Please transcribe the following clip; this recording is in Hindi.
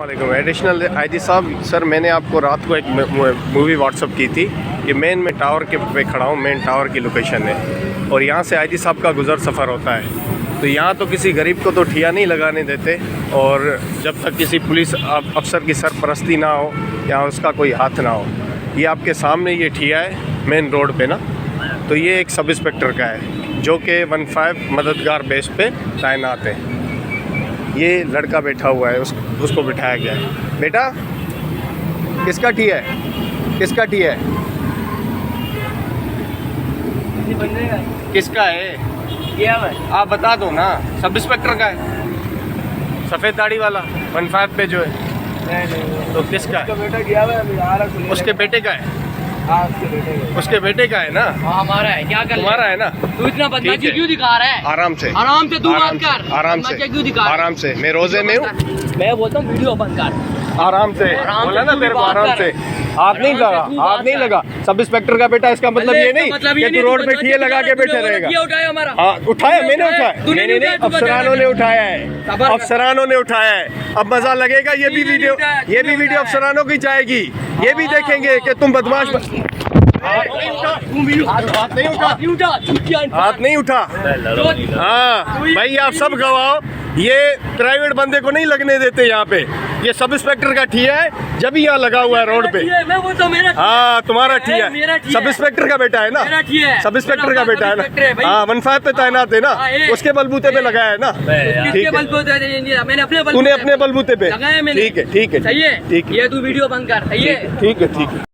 वालेकुम एडिशनल आईजी साहब। सर मैंने आपको रात को एक मूवी व्हाट्सअप की थी। ये मैं टावर के पे खड़ा हूँ, मेन टावर की लोकेशन है और यहाँ से आईजी साहब का गुज़र सफ़र होता है। तो यहाँ तो किसी गरीब को तो ठिया नहीं लगाने देते और जब तक किसी पुलिस अफसर की सरपरस्ती ना हो या उसका कोई हाथ ना हो। ये आपके सामने ये ठिया है मेन रोड पे ना, तो ये एक सब इंस्पेक्टर का है जो कि 15 मददगार बेस पे तैनात है। ये लड़का बैठा हुआ है, उसको बिठाया गया है। बेटा किसका ठिया है, किसका ठिया है, किसका है आप बता दो ना। सब इंस्पेक्टर का है, सफ़ेद दाढ़ी वाला 15 पे जो है। तो किसका है? उसके बेटे का है। उसके बेटे का है ना। हमारा है, क्या कर तुम्हारा है ना। तू इतना बदमाशी क्यों दिखा रहा है? आराम से तू बात कर। आराम से क्यों दिखा रहा है? आराम से। मैं रोजे में हूँ। मैं बोलता हूँ वीडियो बंद कर। आराम से बोला ना तेरे को, आराम से। हाथ नहीं लगा, हाथ नहीं लगा। सब इंस्पेक्टर का बेटा, इसका मतलब ये नहीं कि तू रोड पे ठिए लगा के बैठे रहेगा। उठाया हमारा। हाँ उठाया, मैंने उठाया। नहीं, अफसरानों ने उठाया है, अफसरानों ने उठाया है। अब मजा लगेगा। ये भी वीडियो अफसरानों की जाएगी। ये भी देखेंगे कि तुम बदमाश। हाथ नहीं उठा। हाँ भाई आप सब गवाओ। ये प्राइवेट बंदे को नहीं लगने देते यहाँ पे। ये सब इंस्पेक्टर का ठिया है, जब यहाँ लगा हुआ है रोड पे। हाँ तुम्हारा ठिया है, सब इंस्पेक्टर का बेटा है ना। सब इंस्पेक्टर का बेटा है ना। हाँ 15 पे तैनात है ना, उसके बलबूते पे लगाया है ना। ठीक है, तूने अपने बलबूते पे। ठीक है ठीक है ये तू वीडियो बंद कर। ठीक है ठीक है।